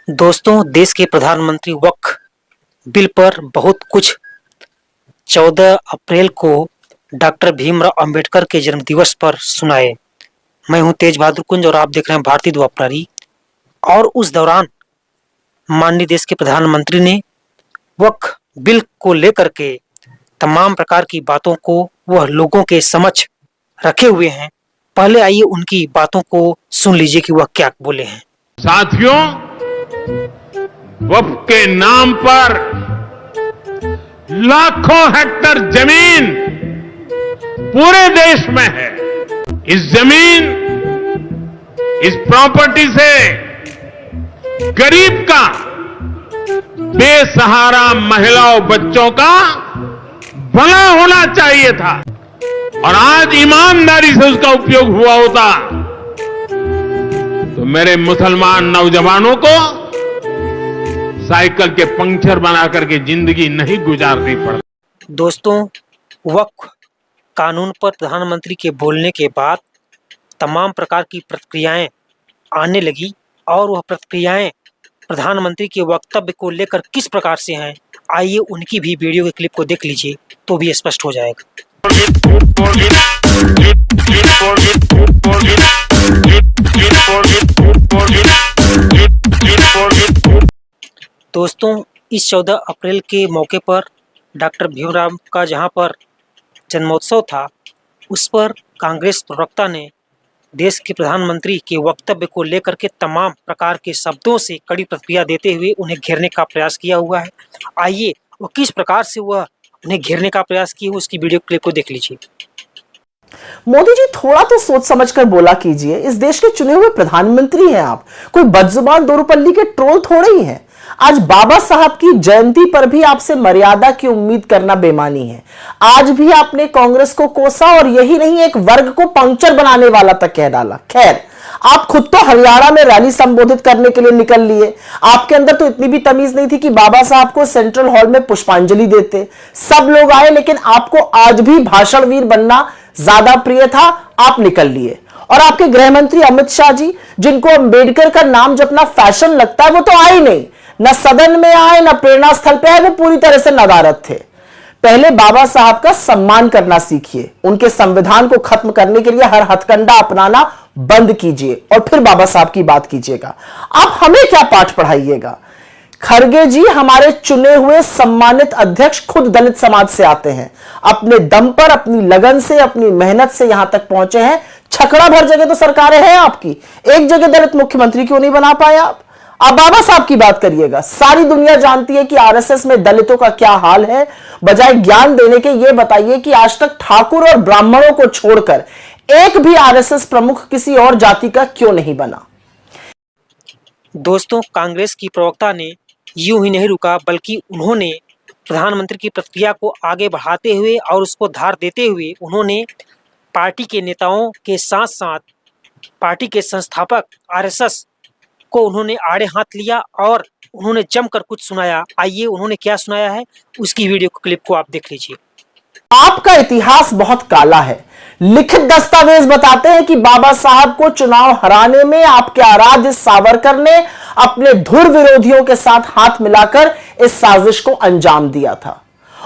दोस्तों, देश के प्रधानमंत्री वक्फ बिल पर बहुत कुछ 14 अप्रैल को डॉक्टर भीमराव अंबेडकर के जन्मदिवस पर सुनाए। मैं हूं तेज बहादुर कुंज और आप देख रहे हैं भारतीय द्वापरारी। और उस दौरान माननीय देश के प्रधानमंत्री ने वक्फ बिल को लेकर के तमाम प्रकार की बातों को वह लोगों के समक्ष रखे हुए हैं। पहले आइए उनकी बातों को सुन लीजिए कि वह क्या बोले हैं। साथियों, वक्फ के नाम पर लाखों हेक्टर जमीन पूरे देश में है। इस जमीन, इस प्रॉपर्टी से गरीब का, बेसहारा महिलाओं बच्चों का भला होना चाहिए था और आज ईमानदारी से उसका उपयोग हुआ होता तो मेरे मुसलमान नौजवानों को साइकिल के पंक्चर बना करके जिंदगी नहीं गुजारनी पड़ती। दोस्तों, वक्फ कानून पर प्रधानमंत्री के बोलने के बाद तमाम प्रकार की प्रतिक्रियाएं आने लगी और वह प्रतिक्रियाएं प्रधानमंत्री के वक्तव्य को लेकर किस प्रकार से हैं, आइए उनकी भी वीडियो के क्लिप को देख लीजिए तो भी स्पष्ट हो जाएगा। दोस्तों, इस 14 अप्रैल के मौके पर डॉक्टर भीमराव का जहां पर जन्मोत्सव था, उस पर कांग्रेस प्रवक्ता ने देश के प्रधानमंत्री के वक्तव्य को लेकर के तमाम प्रकार के शब्दों से कड़ी प्रतिक्रिया देते हुए उन्हें घेरने का प्रयास किया हुआ है। आइए वह किस प्रकार से वह उन्हें घेरने का प्रयास किए, उसकी वीडियो क्लिप को देख लीजिए। मोदी जी, थोड़ा तो सोच समझकर बोला कीजिए। इस देश के चुने हुए प्रधानमंत्री हैं आप, कोई बदजुबान दोरूपल्ली के ट्रोल थोड़े ही हैं। आज बाबा साहब की जयंती पर भी आपसे मर्यादा की उम्मीद करना बेमानी है। आज भी आपने कांग्रेस को कोसा और यही नहीं, एक वर्ग को पंक्चर बनाने वाला तक कह डाला। खैर, आप खुद तो हरियाणा में रैली संबोधित करने के लिए निकल लिए। आपके अंदर तो इतनी भी तमीज नहीं थी कि बाबा साहब को सेंट्रल हॉल में पुष्पांजलि देते। सब लोग आए, लेकिन आपको आज भी भाषणवीर बनना ज्यादा प्रिय था, आप निकल लिए। और आपके गृह मंत्री अमित शाह जी, जिनको अंबेडकर का नाम जपना फैशन लगता है, वो तो आए नहीं, न सदन में आए, न प्रेरणा स्थल पे आए, वो पूरी तरह से नदारद थे। पहले बाबा साहब का सम्मान करना सीखिए, उनके संविधान को खत्म करने के लिए हर हथकंडा अपनाना बंद कीजिए और फिर बाबा साहब की बात कीजिएगा। आप हमें क्या पाठ पढ़ाइएगा। खरगे जी हमारे चुने हुए सम्मानित अध्यक्ष खुद दलित समाज से आते हैं, अपने दम पर, अपनी लगन से, अपनी मेहनत से यहां तक पहुंचे हैं। छकड़ा भर जगह तो सरकारें हैं आपकी, एक जगह दलित मुख्यमंत्री क्यों नहीं बना पाया आप बाबा साहब की बात करिएगा। सारी दुनिया जानती है कि आरएसएस में दलितों का क्या हाल है। बजाय ज्ञान देने के ये बताइए कि आज तक ठाकुर और ब्राह्मणों को छोड़कर एक भी आरएसएस प्रमुख किसी और जाति का क्यों नहीं बना। दोस्तों, कांग्रेस की प्रवक्ता ने यूं ही नहीं रुका, बल्कि उन्होंने प्रधानमंत्री की प्रतिक्रिया को आगे बढ़ाते हुए और उसको धार देते हुए उन्होंने पार्टी के नेताओं के साथ साथ पार्टी के संस्थापक आरएसएस को उन्होंने आड़े हाथ लिया और उन्होंने जमकर कुछ सुनाया। आइए उन्होंने क्या सुनाया है, उसकी वीडियो क्लिप को आप देख लीजिए। आपका इतिहास बहुत काला है। लिखित दस्तावेज बताते हैं कि बाबा साहब को चुनाव हराने में आपके आराध्य सावरकर ने अपने धुर विरोधियों के साथ हाथ मिलाकर इस साजिश को अंजाम दिया था।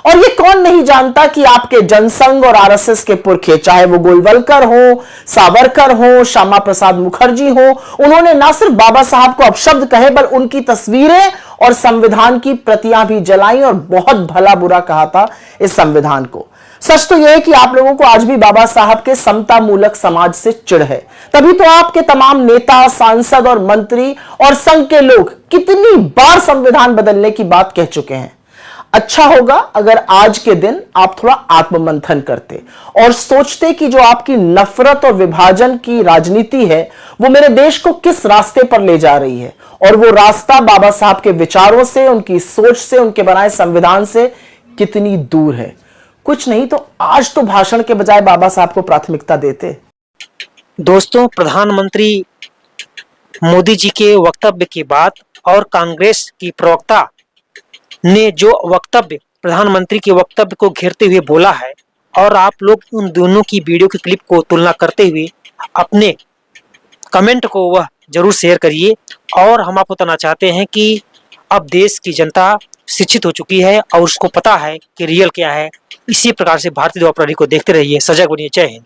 और ये कौन नहीं जानता कि आपके जनसंघ और आरएसएस के पुरखे, चाहे वो गोलवलकर हो, सावरकर हो, श्यामा प्रसाद मुखर्जी हो, उन्होंने ना सिर्फ बाबा साहब को अपशब्द कहे, बल्कि उनकी तस्वीरें और संविधान की प्रतियां भी जलाई और बहुत भला बुरा कहा था इस संविधान को। सच तो यह है कि आप लोगों को आज भी बाबा साहब के समता मूलक समाज से चिढ़ है। तभी तो आपके तमाम नेता, सांसद और मंत्री और संघ के लोग कितनी बार संविधान बदलने की बात कह चुके हैं। अच्छा होगा अगर आज के दिन आप थोड़ा आत्ममंथन करते और सोचते कि जो आपकी नफरत और विभाजन की राजनीति है, वो मेरे देश को किस रास्ते पर ले जा रही है और वो रास्ता बाबा साहब के विचारों से, उनकी सोच से, उनके बनाए संविधान से कितनी दूर है। कुछ नहीं तो आज तो भाषण के बजाय बाबा साहब को प्राथमिकता देते। दोस्तों, प्रधानमंत्री मोदी जी के वक्तव्य के बाद और कांग्रेस की प्रवक्ता ने जो वक्तव्य प्रधानमंत्री के वक्तव्य को घेरते हुए बोला है और आप लोग उन दोनों की वीडियो की क्लिप को तुलना करते हुए अपने कमेंट को वह जरूर शेयर करिए। और हम आपको बताना चाहते हैं कि अब देश की जनता शिक्षित हो चुकी है और उसको पता है कि रियल क्या है। इसी प्रकार से भारतीय द्वार प्रहरी को देखते रहिए। सजग बनिए। जय हिंद।